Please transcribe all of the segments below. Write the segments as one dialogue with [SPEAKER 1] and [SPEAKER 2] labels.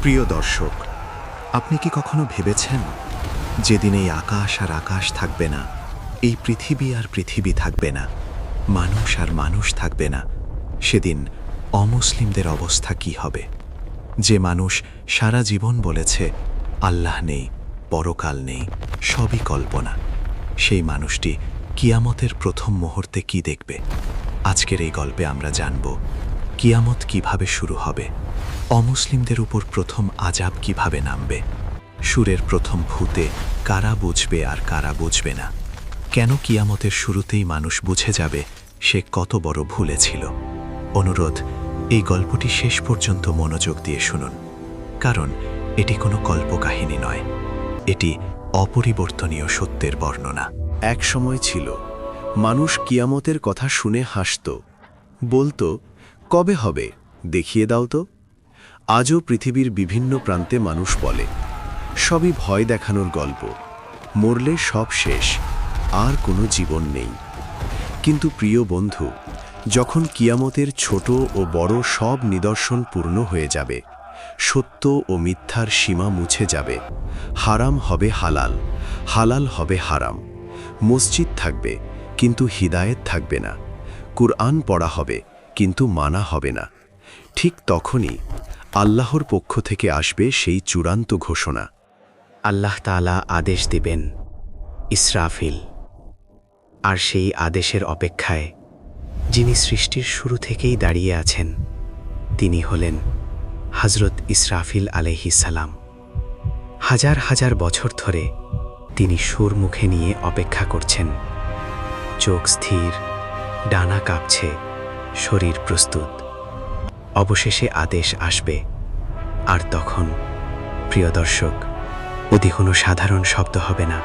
[SPEAKER 1] প্রিয় দর্শক, আপনি কি কখনো ভেবেছেন যেদিন এই আকাশ আর আকাশ থাকবে না, এই পৃথিবী আর পৃথিবী থাকবে না, মানুষ আর মানুষ থাকবে না, সেদিন অমুসলিমদের অবস্থা কি হবে? যে মানুষ সারা জীবন বলেছে আল্লাহ নেই, পরকাল নেই, সবই কল্পনা, সেই মানুষটি কিয়ামতের প্রথম মুহূর্তে কি দেখবে? আজকের এই গল্পে আমরা জানব কিয়ামত কিভাবে শুরু হবে, অমুসলিমদের উপর প্রথম আযাব কিভাবে নামবে, সুরের প্রথম ভূতে কারা বুঝবে আর কারা বুঝবে না, কেন কিয়ামতের শুরুতেই মানুষ বুঝে যাবে সে কত বড় ভুলে ছিল। অনুরোধ, এই গল্পটি শেষ পর্যন্ত মনোযোগ দিয়ে শুনুন, কারণ এটি কোনো কল্পকাহিনী নয়, এটি অপরিবর্তনীয় সত্যের বর্ণনা।
[SPEAKER 2] এক সময় ছিল মানুষ কিয়ামতের কথা শুনে হাসত, বলতো কবে হবে, দেখিয়ে দাও তো। আজও পৃথিবীর বিভিন্ন প্রান্তে মানুষ বলে সবই ভয় দেখানোর গল্প, মরলে সব শেষ, আর কোনো জীবন নেই। কিন্তু প্রিয় বন্ধু, যখন কিয়ামতের ছোট ও বড় সব নিদর্শন পূর্ণ হয়ে যাবে, সত্য ও মিথ্যার সীমা মুছে যাবে, হারাম হবে হালাল, হালাল হবে হারাম, মসজিদ থাকবে কিন্তু হিদায়েত থাকবে না, কুরআন পড়া হবে কিন্তু মানা হবে না, ঠিক তখনই আল্লাহর পক্ষ থেকে আসবে সেই চূড়ান্ত ঘোষণা।
[SPEAKER 3] আল্লাহ তাআলা আদেশ দিবেন, ইসরাফিল। আর সেই আদেশের অপেক্ষায় যিনি সৃষ্টির শুরু থেকেই দাঁড়িয়ে আছেন, তিনি হলেন হযরত ইসরাফিল আলাইহিস সালাম। হাজার হাজার বছর ধরে তিনি সুর মুখে নিয়ে অপেক্ষা করছেন। চোখ স্থির, ডানা কাঁপছে, শরীর প্রস্তুত। অবশেষে আদেশ আসবে, আর তখন প্রিয় দর্শক, ওটি কোনো সাধারণ শব্দ হবে না,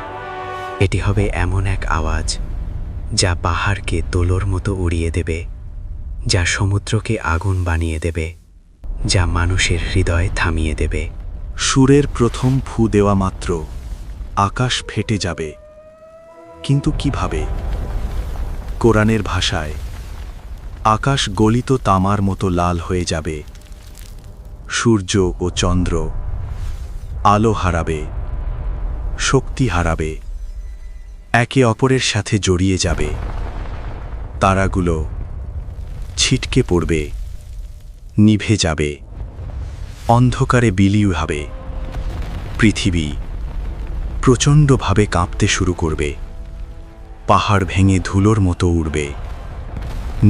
[SPEAKER 3] এটি হবে এমন এক আওয়াজ যা পাহাড়কে তোলোর মতো উড়িয়ে দেবে, যা সমুদ্রকে আগুন বানিয়ে দেবে, যা মানুষের হৃদয় থামিয়ে দেবে।
[SPEAKER 1] সুরের প্রথম ফু দেওয়া মাত্র আকাশ ফেটে যাবে, কিন্তু কিভাবে? কোরআনের ভাষায় আকাশ গলিত তামার মতো লাল হয়ে যাবে, সূর্য ও চন্দ্র আলো হারাবে, শক্তি হারাবে, একে অপরের সাথে জড়িয়ে যাবে, তারাগুলো ছিটকে পড়বে, নিভে যাবে, অন্ধকারে বিলীন হবে, পৃথিবী প্রচণ্ডভাবে কাঁপতে শুরু করবে, পাহাড় ভেঙে ধুলোর মতো উড়বে,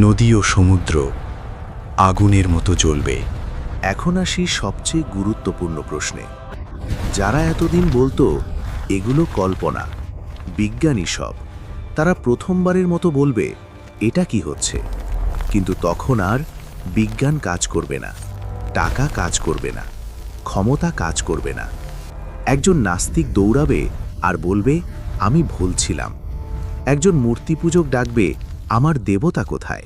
[SPEAKER 1] নদী ও সমুদ্র আগুনের মতো জ্বলবে।
[SPEAKER 2] এখন আসি সবচেয়ে গুরুত্বপূর্ণ প্রশ্নে। যারা এতদিন বলতো এগুলো কল্পনা, বিজ্ঞানী সব, তারা প্রথমবারের মতো বলবে এটা কি হচ্ছে। কিন্তু তখন আর বিজ্ঞান কাজ করবে না, টাকা কাজ করবে না, ক্ষমতা কাজ করবে না। একজন নাস্তিক দৌড়াবে আর বলবে আমি ভুল ছিলাম। একজন মূর্তিপূজক ডাকবে আমার দেবতা কোথায়।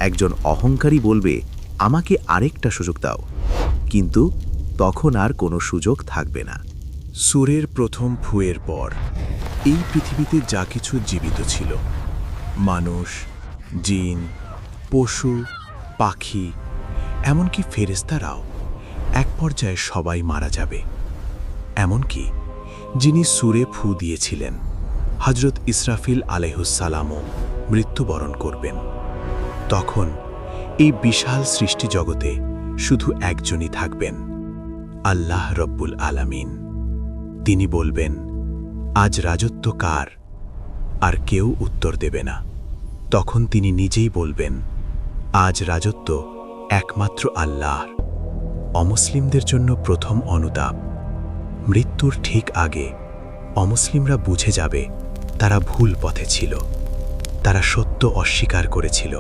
[SPEAKER 2] একজন অহংকারী বলবে আমাকে আরেকটা সুযোগ দাও। কিন্তু তখন আর কোনো সুযোগ থাকবে না।
[SPEAKER 1] সুরের প্রথম ফুয়ের পর এই পৃথিবীতে যা কিছু জীবিত ছিল, মানুষ, জিন, পশু, পাখি, এমনকি ফেরেশতারাও এক পর্যায়ে সবাই মারা যাবে। এমনকি যিনি সুরে ফু দিয়েছিলেন, হযরত ইসরাফিল আলাইহিস সালামও মৃত্যুবরণ করবেন। তখন এই বিশাল সৃষ্টি জগতে শুধু একজনই থাকবেন, আল্লাহ রব্বুল আলামিন। তিনি বলবেন আজ রাজত্ব কার, আর কেউ উত্তর দেবে না। তখন তিনি নিজেই বলবেন আজ রাজত্ব একমাত্র আল্লাহর। অমুসলিমদের জন্য প্রথম অনুতাপ, মৃত্যুর ঠিক আগে অমুসলিমরা বুঝে যাবে তারা ভুল পথে ছিল, তারা সত্য অস্বীকার করেছিল,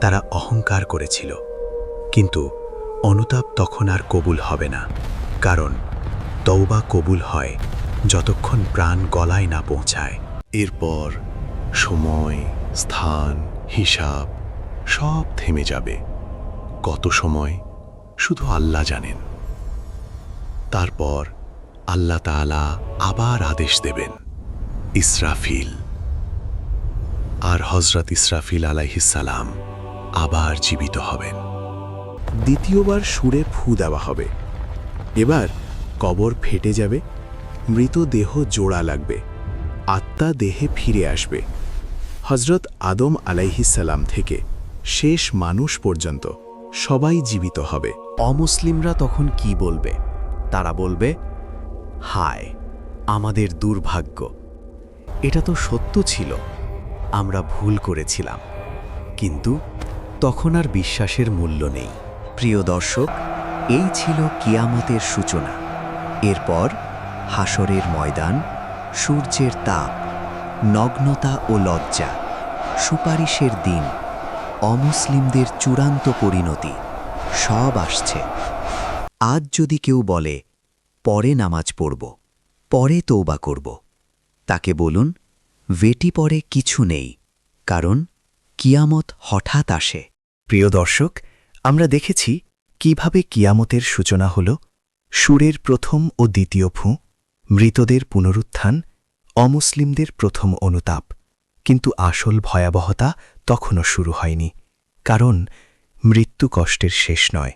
[SPEAKER 1] তারা অহংকার করেছিল। কিন্তু অনুতাপ তখন আর কবুল হবে না, কারণ তওবা কবুল হয় যতক্ষণ প্রাণ গলায় না পৌঁছায়। এরপর সময়, স্থান, হিসাব সব থেমে যাবে। কত সময় শুধু আল্লাহ জানেন। তারপর আল্লাহ তাআলা আবার আদেশ দেবেন, ইসরাফিল। আর হযরত ইসরাফিল আলাইহিস সালাম আবার জীবিত হবেন। দ্বিতীয়বার সুরে ফু দেওয়া হবে। এবার কবর ফেটে যাবে, মৃতদেহ জোড়া লাগবে, আত্মা দেহে ফিরে আসবে। হজরত আদম আলাইহিসসালাম থেকে শেষ মানুষ পর্যন্ত সবাই জীবিত হবে।
[SPEAKER 2] অমুসলিমরা তখন কি বলবে? তারা বলবে, হায় আমাদের দুর্ভাগ্য, এটা তো সত্য ছিল, আমরা ভুল করেছিলাম। কিন্তু তখন আর বিশ্বাসের মূল্য নেই। প্রিয় দর্শক, এই ছিল কিয়ামতের সূচনা। এরপর হাসরের ময়দান, সূর্যের তাপ, নগ্নতা ও লজ্জা, সুপারিশের দিন, অমুসলিমদের চূড়ান্ত পরিণতি, সব আসছে। আজ যদি কেউ বলে পরে নামাজ পড়ব, পরে তওবা করব, তাকে বলুন ভেটি পরে কিছু নেই, কারণ কিয়ামত হঠাৎ আসে। প্রিয় দর্শক, আমরা দেখেছি কিভাবে কিয়ামতের সূচনা হল। সূরের প্রথম ও দ্বিতীয় ফুঁ, মৃতদের পুনরুত্থান, অমুসলিমদের প্রথম অনুতাপ। কিন্তু আসল ভয়াবহতা তখনও শুরু হয়নি, কারণ মৃত্যু কষ্টের শেষ নয়,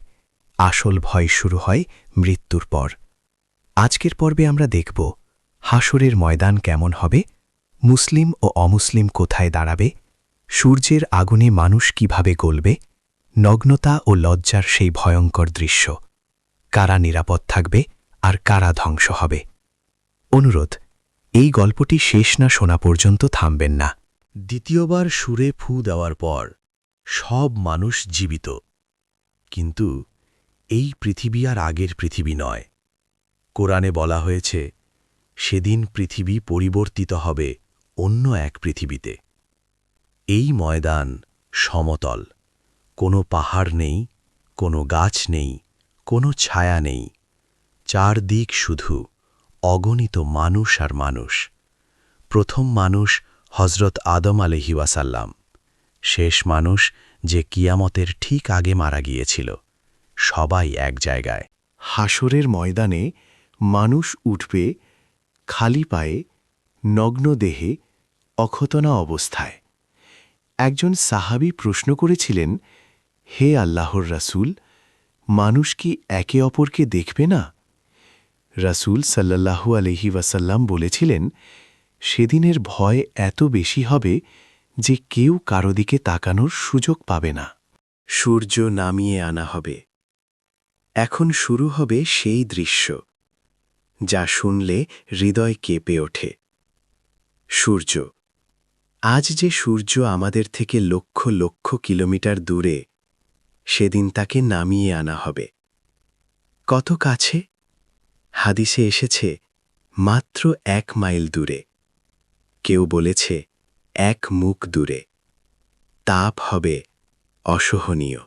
[SPEAKER 2] আসল ভয় শুরু হয় মৃত্যুর পর। আজকের পর্বে আমরা দেখব হাসরের ময়দান কেমন হবে, মুসলিম ও অমুসলিম কোথায় দাঁড়াবে, সূর্যের আগুনে মানুষ কিভাবে গলবে, নগ্নতা ও লজ্জার সেই ভয়ঙ্কর দৃশ্য, কারা নিরাপদ থাকবে আর কারা ধ্বংস হবে। অনুরোধ, এই গল্পটি শেষ না শোনা পর্যন্ত থামবেন না। দ্বিতীয়বার সুরে ফু দেওয়ার পর সব মানুষ জীবিত, কিন্তু এই পৃথিবী আর আগের পৃথিবী নয়। কোরআনে বলা হয়েছে, সেদিন পৃথিবী পরিবর্তিত হবে অন্য এক পৃথিবীতে। এই ময়দান সমতল, কোনো পাহাড় নেই, কোনো গাছ নেই, কোনো ছায়া নেই, চারদিক শুধু অগণিত মানুষ আর মানুষ। প্রথম মানুষ হজরত আদম আলাইহিওয়াসাল্লাম, শেষ মানুষ যে কিয়ামতের ঠিক আগে মারা গিয়েছিল, সবাই এক জায়গায়।
[SPEAKER 1] হাসরের ময়দানে মানুষ উঠবে খালি পায়ে, নগ্ন দেহে, অখতনা অবস্থায়। একজন সাহাবী প্রশ্ন করেছিলেন, হে আল্লাহর রাসূল, মানুষ কি একে অপরকে দেখবে না? রাসূল সাল্লাল্লাহু আলাইহি ওয়াসাল্লাম বলেছিলেন, সেদিনের ভয় এত বেশি হবে যে কেউ কারো দিকে তাকানোর সুযোগ পাবে না।
[SPEAKER 2] সূর্য নামিয়ে আনা হবে। এখন শুরু হবে সেই দৃশ্য যা শুনলে হৃদয় কেঁপে ওঠে। সূর্য, আজ যে সূর্য আমাদের থেকে লক্ষ লক্ষ কিলোমিটার দূরে, সেদিন তাকে নামিয়ে আনা হবে। কত কাছে? হাদিসে এসেছে মাত্র 1 মাইল দূরে, কেউ বলেছে 1 মুখ দূরে। তাপ হবে অসহনীয়,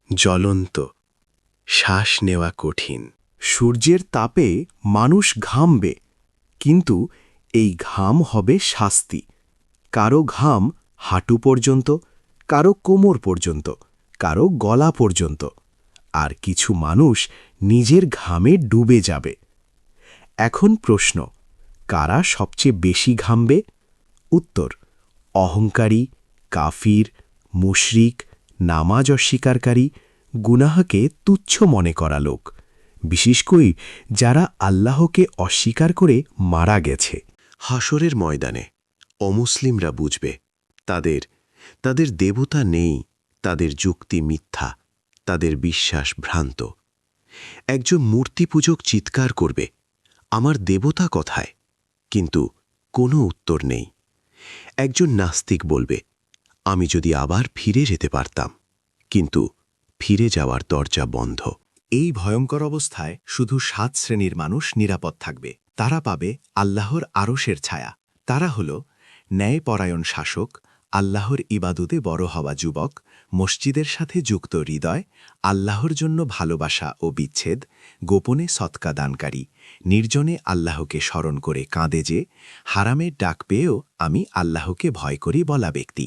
[SPEAKER 2] জ্বলন্ত, শ্বাস নেওয়া কঠিন।
[SPEAKER 1] সূর্যের তাপে মানুষ ঘামবে, কিন্তু এই ঘাম হবে শাস্তি। কারো ঘাম হাঁটু পর্যন্ত, কারো কোমর পর্যন্ত, কারো গলা পর্যন্ত, আর কিছু মানুষ নিজের ঘামে ডুবে যাবে। এখন প্রশ্ন, কারা সবচেয়ে বেশি ঘামবে? উত্তর, অহংকারী, কাফির, মুশরিক, নামাজ অস্বীকারী, গুনাহকে তুচ্ছ মনে করা লোক, বিশেষ করে যারা আল্লাহকে অস্বীকার করে মারা গেছে।
[SPEAKER 2] হাসরের ময়দানে অমুসলিমরা বুঝবে, তাদের দেবতা নেই, তাদের যুক্তি মিথ্যা, তাদের বিশ্বাস ভ্রান্ত। একজন মূর্তিপূজক চিৎকার করবে, আমার দেবতা কোথায়? কিন্তু কোনো উত্তর নেই। একজন নাস্তিক বলবে, আমি যদি আবার ফিরে যেতে পারতাম, কিন্তু ফিরে যাওয়ার দরজা বন্ধ।
[SPEAKER 1] এই ভয়ঙ্কর অবস্থায় শুধু 7 শ্রেণীর মানুষ নিরাপদ থাকবে। তারা পাবে আল্লাহর আরশের ছায়া। তারা হল ন্যায়পরায়ণ শাসক, আল্লাহর ইবাদতে বড় হওয়া যুবক, মসজিদের সাথে যুক্ত হৃদয়, আল্লাহর জন্য ভালোবাসা ও বিচ্ছেদ, গোপনে সৎকা দানকারী, নির্জনে আল্লাহকে স্মরণ করে কাঁদে যে, হারামের ডাক পেয়েও আমি আল্লাহকে ভয় করি বলা ব্যক্তি।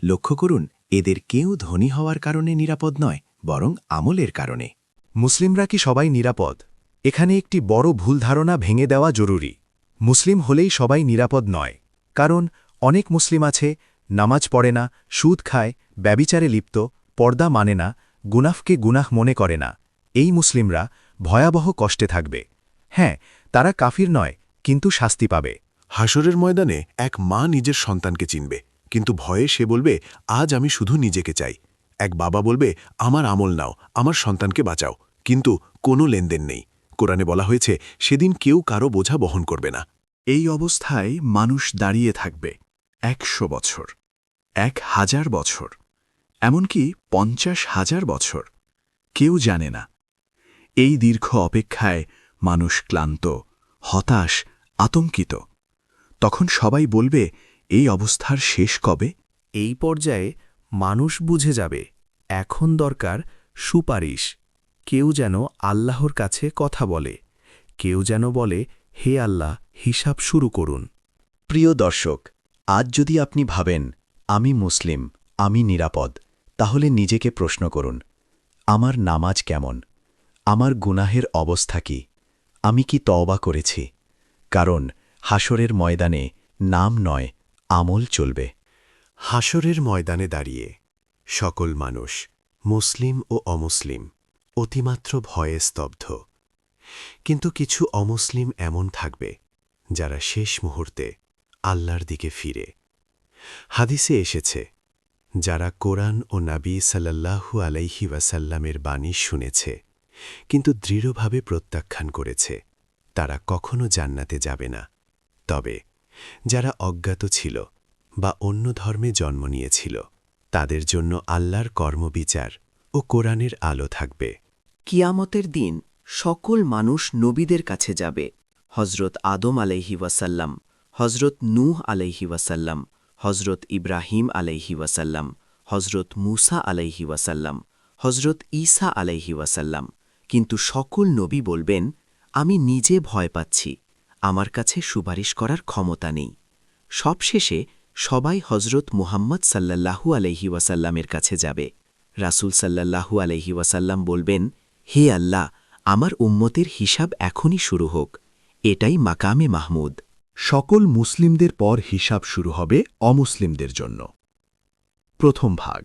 [SPEAKER 1] লক্ষ্য করুন, এদের কেউ ধনী হওয়ার কারণে নিরাপদ নয়, বরং আমলের কারণে। মুসলিমরা কি সবাই নিরাপদ? এখানে একটি বড় ভুল ধারণা ভেঙে দেওয়া জরুরি। মুসলিম হলেই সবাই নিরাপদ নয়, কারণ অনেক মুসলিম আছে নামাজ পড়ে না, সুদ খায়, ব্যভিচারে লিপ্ত, পর্দা মানে না, গুনাহকে গুনাহ মনে করে না। এই মুসলিমরা ভয়াবহ কষ্টে থাকবে। হ্যাঁ, তারা কাফির নয়, কিন্তু শাস্তি পাবে।
[SPEAKER 2] হাসরের ময়দানে এক মা নিজের সন্তানকে চিনবে, কিন্তু ভয়ে সে বলবে, আজ আমি শুধু নিজেকে চাই। এক বাবা বলবে, আমার আমল নাও, আমার সন্তানকে বাঁচাও, কিন্তু কোনো লেনদেন নেই। কোরআনে বলা হয়েছে, সেদিন কেউ কারো বোঝা বহন করবে না।
[SPEAKER 1] এই অবস্থায় মানুষ দাঁড়িয়ে থাকবে 100 বছর, 1000 বছর, এমনকি 50,000 বছর। কেউ জানে না। এই দীর্ঘ অপেক্ষায় মানুষ ক্লান্ত, হতাশ, আতঙ্কিত। তখন সবাই বলবে, এই অবস্থার শেষ কবে?
[SPEAKER 4] এই পর্যায়ে মানুষ বুঝে যাবে, এখন দরকার সুপারিশ। কেউ যেন আল্লাহর কাছে কথা বলে, কেউ যেন বলে, হে আল্লাহ, হিসাব শুরু করুন।
[SPEAKER 5] প্রিয় দর্শক, আজ যদি আপনি ভাবেন আমি মুসলিম, আমি নিরাপদ, তাহলে নিজেকে প্রশ্ন করুন, আমার নামাজ কেমন? আমার গুনাহের অবস্থা কি? আমি কি তওবা করেছি? কারণ হাসরের ময়দানে নাম নয়, আমল চলবে।
[SPEAKER 2] হাসরের ময়দানে দাঁড়িয়ে সকল মানুষ, মুসলিম ও অমুসলিম, অতিমাত্র ভয়ে স্তব্ধ। কিন্তু কিছু অমুসলিম এমন থাকবে যারা শেষ মুহূর্তে আল্লাহর দিকে ফিরে। হাদিসে এসেছে, যারা কোরআন ও নবী সাল্লাল্লাহু আলাইহি ওয়াসাল্লামের বাণী শুনেছে কিন্তু দৃঢ়ভাবে প্রত্যাখ্যান করেছে, তারা কখনো জান্নাতে যাবে না। তবে যারা অজ্ঞাত ছিল বা অন্য ধর্মে জন্ম নিয়েছিল, তাদের জন্য আল্লাহর কর্মবিচার ও কোরআনের আলো থাকবে।
[SPEAKER 6] কিয়ামতের দিন সকল মানুষ নবীদের কাছে যাবে। হজরত আদম আলাইহি ওয়াসাল্লাম, হজরত নূহ আলাইহি ওয়াসাল্লাম, হজরত ইব্রাহিম আলাইহি ওয়াসাল্লাম, হজরত মুসা আলাইহি ওয়াসাল্লাম, হজরত ঈসা আলাইহি ওয়াসাল্লাম। কিন্তু সকল নবী বলবেন, আমি নিজে ভয় পাচ্ছি, আমার কাছে সুপারিশ করার ক্ষমতা নেই। সবশেষে সবাই হজরত মুহাম্মদ সাল্লাল্লাহু আলাইহি ওয়াসাল্লামের কাছে যাবে। রাসূল সাল্লাল্লাহু আলাইহি ওয়াসাল্লাম বলবেন, হে আল্লাহ, আমার উম্মতের হিসাব এখনই শুরু হোক। এটাই মাকামে মাহমুদ।
[SPEAKER 1] সকল মুসলিমদের পর হিসাব শুরু হবে অমুসলিমদের জন্য। প্রথম ভাগ।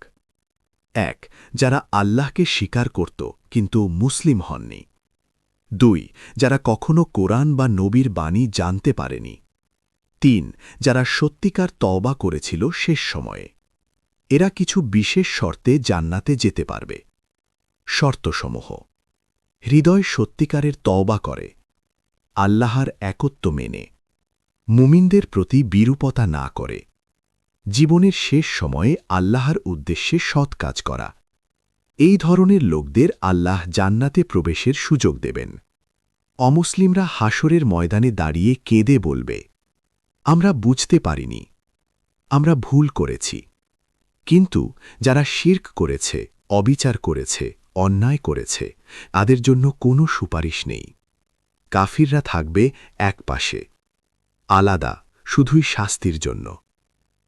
[SPEAKER 1] 1. যারা আল্লাহকে স্বীকার করত কিন্তু মুসলিম হননি। 2. যারা কখনো কোরআন বা নবীর বাণী জানতে পারেনি। 3. যারা সত্যিকার তওবা করেছিল শেষ সময়ে। এরা কিছু বিশেষ শর্তে জান্নাতে যেতে পারবে। শর্তসমূহ: হৃদয় সত্যিকারের তওবা করে, আল্লাহর একত্ব মেনে, মুমিনদের প্রতি বিরূপতা না করে, জীবনের শেষ সময়ে আল্লাহর উদ্দেশ্যে সৎ কাজ করা। এই ধরনের লোকদের আল্লাহ জান্নাতে প্রবেশের সুযোগ দেবেন। অমুসলিমরা হাসরের ময়দানে দাঁড়িয়ে কেঁদে বলবে, আমরা বুঝতে পারিনি, আমরা ভুল করেছি। কিন্তু যারা শিরক করেছে, অবিচার করেছে, অন্যায় করেছে, তাদের জন্য কোনো সুপারিশ নেই। কাফিররা থাকবে এক পাশে, আলাদা, শুধুই শাস্তির জন্য।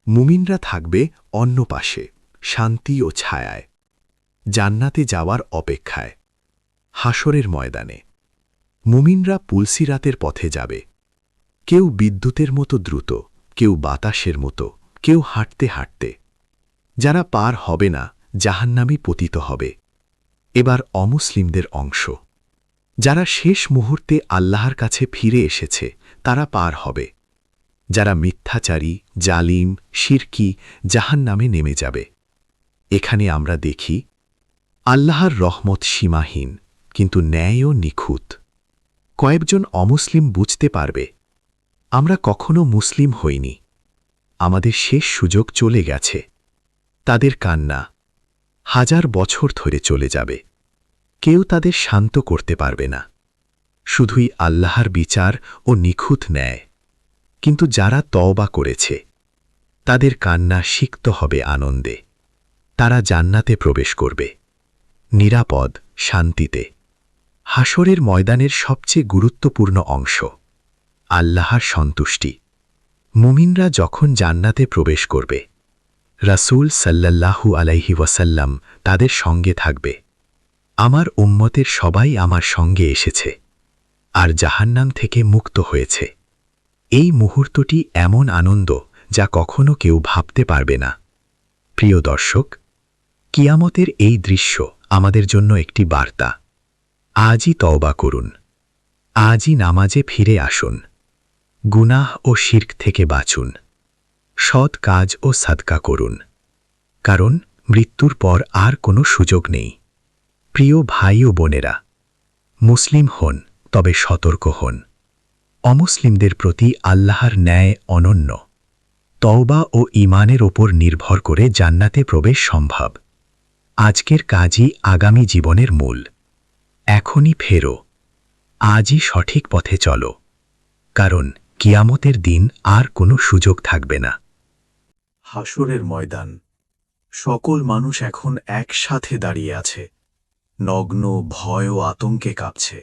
[SPEAKER 1] মুমিনরা থাকবে অন্য পাশে, শান্তি ও ছায়ায়, জান্নাতে যাওয়ার অপেক্ষায়। হাসরের ময়দানে মুমিনরা পুলসিরাতের পথে যাবে। কেউ বিদ্যুতের মতো দ্রুত, কেউ বাতাসের মতো, কেউ হাঁটতে হাঁটতে। যারা পার হবে না, জাহান্নামে পতিত হবে। এবার অমুসলিমদের অংশ। যারা শেষ মুহূর্তে আল্লাহর কাছে ফিরে এসেছে, তারা পার হবে। যারা মিথ্যাচারী, জালিম, শিরকি, জাহান্নামে নেমে যাবে। এখানে আমরা দেখি আল্লাহর রহমত সীমাহীন, কিন্তু ন্যায়ও নিখুঁত। কয়েকজন অমুসলিম বুঝতে পারবে, আমরা কখনো মুসলিম হইনি, আমাদের শেষ সুযোগ চলে গেছে। তাদের কান্না 1000 বছর ধরে চলে যাবে। কেউ তাদের শান্ত করতে পারবে না। শুধুই আল্লাহর বিচার ও নিখুঁত ন্যায়। কিন্তু যারা তওবা করেছে, তাদের কান্না সিক্ত হবে আনন্দে। তারা জান্নাতে প্রবেশ করবে, নিরাপদ, শান্তিতে। হাসরের ময়দানের সবচেয়ে গুরুত্বপূর্ণ অংশ আল্লাহর সন্তুষ্টি। মুমিনরা যখন জান্নাতে প্রবেশ করবে, রাসূল সাল্লাল্লাহু আলাইহি ওয়াসাল্লাম তাদের সঙ্গে থাকবে। আমার উম্মতের সবাই আমার সঙ্গে এসেছে আর জাহান্নাম থেকে মুক্ত হয়েছে। এই মুহূর্তটি এমন আনন্দ যা কখনো কেউ ভাবতে পারবে না। প্রিয় দর্শক, কিয়ামতের এই দৃশ্য আমাদের জন্য একটি বার্তা।
[SPEAKER 3] আজই তওবা করুন, আজই নামাজে ফিরে আসুন, গুনাহ ও শিরক থেকে বাঁচুন, সৎ কাজ ও সাদকা করুন, কারণ মৃত্যুর পর আর কোনো সুযোগ নেই। প্রিয় ভাই ও বোনেরা, মুসলিম হন, তবে সতর্ক হন। অমুসলিমদের প্রতি আল্লাহর ন্যায় অনন্য। তওবা ও ঈমানের ওপর নির্ভর করে জান্নাতে প্রবেশ সম্ভব। আজকের কাজই আগামী জীবনের মূল। এখনই ফেরো, আজই সঠিক পথে চলো, কারণ কিয়ামতের দিন আর কোনো সুযোগ থাকবে না।
[SPEAKER 1] হাসরের ময়দান, সকল মানুষ এখন একসাথে দাঁড়িয়ে আছে, নগ্ন, ভয় ও আতঙ্কে কাঁপছে।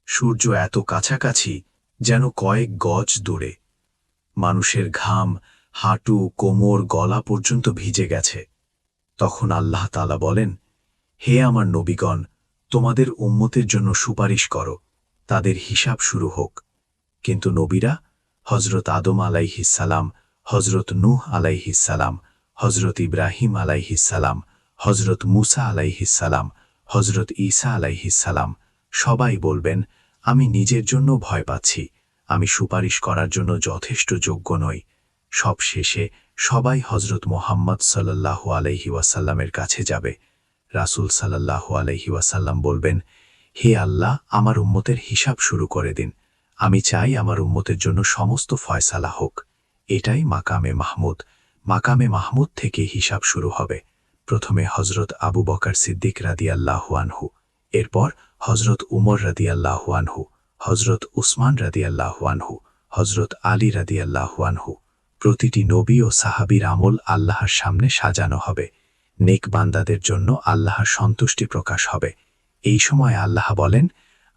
[SPEAKER 1] সূর্য এত কাছাকাছি যেন কয়েক গজ দূরে। মানুষের ঘাম হাঁটু, কোমর, গলা পর্যন্ত ভিজে গেছে। তখন আল্লাহ তাআলা বলেন, হে আমার নবীগণ, তোমাদের উম্মতের জন্য সুপারিশ করো, তাদের হিসাব শুরু হোক। কিন্তু নবীরা, হজরত আদম আলাইহিসসালাম, হজরত নূহ আলাইহিসসালাম, হজরত ইব্রাহিম আলাইহিসসালাম, হজরত মুসা আলাইহিসসালাম, হজরত ঈসা আলাইহিসসালাম, সবাই বলবেন, আমি নিজের জন্য ভয় পাচ্ছি, আমি সুপারিশ করার জন্য যথেষ্ট যোগ্য নই। সব শেষে সবাই হজরত মোহাম্মদ সাল্লাল্লাহু আলাইহি ওয়াসাল্লামের কাছে যাবে। রাসূল সাল্লাল্লাহু আলাইহি ওয়াসাল্লাম বলবেন, হে আল্লাহ, আমার উম্মতের হিসাব শুরু করে দিন। আমি চাই আমার উম্মতের জন্য সমস্ত ফয়সালা হোক। এটাই মাকামে মাহমুদ। মাকামে মাহমুদ থেকে হিসাব শুরু হবে। প্রথমে হজরত আবু বকর সিদ্দিক রাদিয়াল্লাহু আনহু, এরপর হজরত উমর রাদিয়াল্লাহু আনহু, হজরত উসমান রাদিয়াল্লাহু আনহু, হজরত আলী রাদিয়াল্লাহু আনহু। প্রতিটি নবী ও সাহাবীর আমল আল্লাহর সামনে সাজানো হবে। নেক বান্দাদের জন্য আল্লাহর সন্তুষ্টি প্রকাশ হবে। এই সময় আল্লাহ বলেন,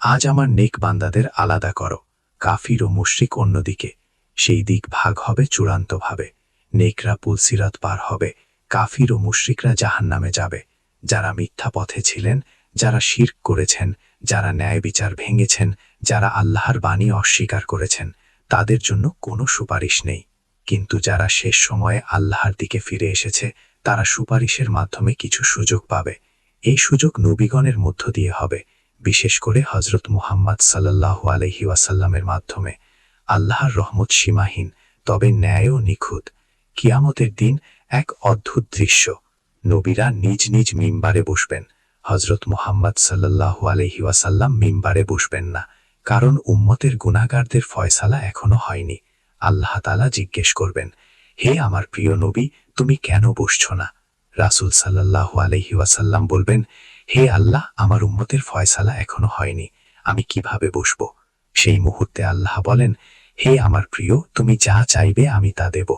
[SPEAKER 1] আজ আমার নেক বান্দাদের আলাদা করো, কাফির ও মুশরিক অন্যদিকে। সেই দিক ভাগ হবে চূড়ান্তভাবে। নেকরা পুলসিরাত পার হবে, কাফির ও মুশরিকরা জাহান্নামে যাবে। যারা মিথ্যা পথে ছিলেন, যারা শিরক করেছেন, যারা ন্যায় বিচার ভেঙেছেন, যারা আল্লাহর বাণী অস্বীকার করেছেন, তাদের জন্য কোনো সুপারিশ নেই। কিন্তু যারা শেষ সময়ে আল্লাহর দিকে ফিরে এসেছে, তারা সুপারিশের মাধ্যমে কিছু সুযোগ পাবে। এই সুযোগ নবীগণের মধ্য দিয়ে হবে, বিশেষ করে হজরত মুহাম্মদ সাল্লাল্লাহু আলাইহি ওয়াসাল্লামের মাধ্যমে। আল্লাহর রহমত সীমাহীন, তবে ন্যায়ও নিখুঁত। কিয়ামতের দিন এক অদ্ভুত দৃশ্য। নবীরা নিজ নিজ মিম্বারে বসবেন। হজরত মুহাম্মদ সাল্লাল্লাহু আলাইহি ওয়াসাল্লাম মিম্বারে বসবেন না, কারণ উম্মতের গুনাহগারদের ফয়সালা এখনো হয়নি। আল্লাহ তাআলা জিজ্ঞেস করবেন, হে আমার প্রিয় নবী, তুমি কেন বসছ না? রাসূল সাল্লাল্লাহু আলাইহি ওয়াসাল্লাম বলবেন, হে আল্লাহ, আমার উম্মতের ফয়সালা এখনো হয়নি, আমি কিভাবে বসব? সেই মুহূর্তে আল্লাহ বলেন, হে আমার প্রিয়, তুমি যা চাইবে আমি তা দেব।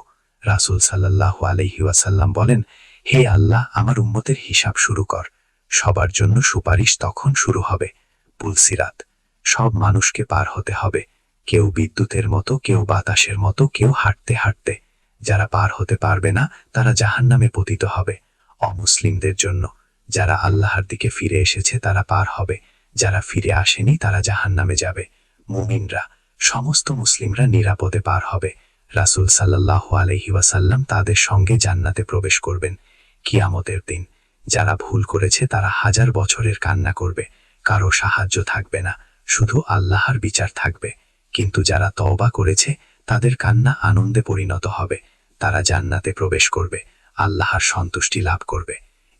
[SPEAKER 1] রাসূল সাল্লাল্লাহু আলাইহি ওয়াসাল্লাম বলেন, হে আল্লাহ, আমার উম্মতের হিসাব শুরু কর। সবার জন্য সুপারিশ তখন শুরু হবে। পুলসিরাত, সব মানুষকে পার হতে হবে। কেউ বিদ্যুতের মতো, কেউ বাতাসের মতো, কেউ হাঁটতে হাঁটতে। যারা পার হতে পারবে না, তারা জাহান্নামে পতিত হবে। অমুসলিমদের জন্য, যারা আল্লাহর দিকে ফিরে এসেছে তারা পার হবে, যারা ফিরে আসেনি তারা জাহান্নামে যাবে। মুমিনরা, সমস্ত মুসলিমরা নিরাপদে পার হবে। রাসূল সাল্লাল্লাহু আলাইহি ওয়াসাল্লাম তাদের সঙ্গে জান্নাতে প্রবেশ করবেন। কিয়ামতের দিন যারা ভুল করেছে তারা হাজার বছরের কান্না করবে, কারো সাহায্য থাকবে না, শুধু আল্লাহর বিচার থাকবে। কিন্তু যারা তওবা করেছে তাদের কান্না আনন্দে পরিণত হবে। তারা জান্নাতে প্রবেশ করবে, আল্লাহর সন্তুষ্টি লাভ করবে।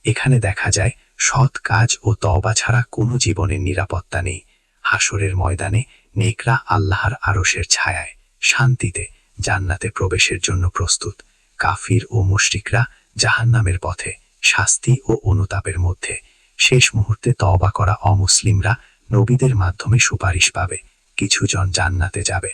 [SPEAKER 1] এখানে দেখা যায় সৎ কাজ ও তওবা ছাড়া কোনো জীবনের নিরাপত্তা নেই। হাসরের ময়দানে নেকরা আল্লাহর আরশের ছায়ায় শান্তিতে জান্নাতে প্রবেশের জন্য প্রস্তুত। কাফির ও মুশরিকরা জাহান্নামের পথে শাস্তি ও অনুতাপের মধ্যে। শেষ মুহূর্তে তওবা করা অমুসলিমরা নবীদের মাধ্যমে সুপারিশ পাবে, কিছু জন জান্নাতে যাবে।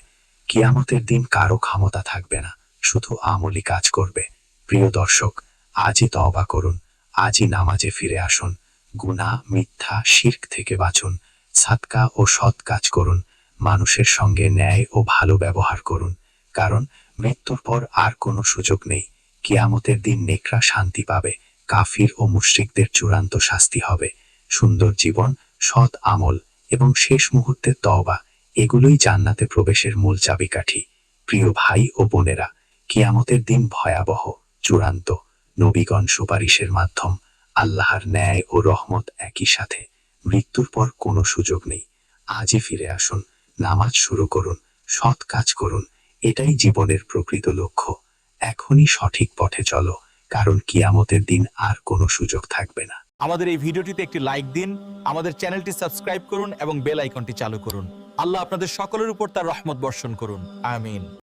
[SPEAKER 1] কিয়ামতের দিন কারো ক্ষমতা থাকবে না, শুধু আমলি কাজ করবে। প্রিয় দর্শক, আজই তওবা করুন, আজই নামাজে ফিরে আসুন, গুনাহ, মিথ্যা, শিরক থেকে বাঁচুন, সাদকা ও সৎ কাজ করুন, মানুষের সঙ্গে ন্যায় ও ভালো ব্যবহার করুন, কারণ মৃত্যুর পর আর কোনো সুযোগ নেই। কিয়ামতের দিন নেকরা শান্তি পাবে, কাফির ও মুশরিকদের চূড়ান্ত শাস্তি হবে। সুন্দর জীবন, সৎ আমল এবং শেষ মুহূর্তের তওবা, এগুলোই জান্নাতে প্রবেশের মূল চাবিকাঠি। প্রিয় ভাই ও বোনেরা, কিয়ামতের দিন ভয়াবহ, চূড়ান্ত। নবীগণ সুপারিশের মাধ্যম, আল্লাহর ন্যায় ও রহমত একই সাথে।
[SPEAKER 7] মৃত্যুর পর কোনো সুযোগ নেই। আজই ফিরে আসুন, নামাজ শুরু করুন, সৎ কাজ করুন। এটাই জীবনের প্রকৃত লক্ষ্য। এখনই সঠিক পথে চলো, কারণ কিয়ামতের দিন আর কোনো সুযোগ থাকবে না।
[SPEAKER 8] আমাদের এই ভিডিওটিতে একটি লাইক দিন, আমাদের চ্যানেলটি সাবস্ক্রাইব করুন এবং বেল আইকনটি চালু করুন। আল্লাহ আপনাদের সকলের উপর তার রহমত বর্ষণ করুন। আমিন।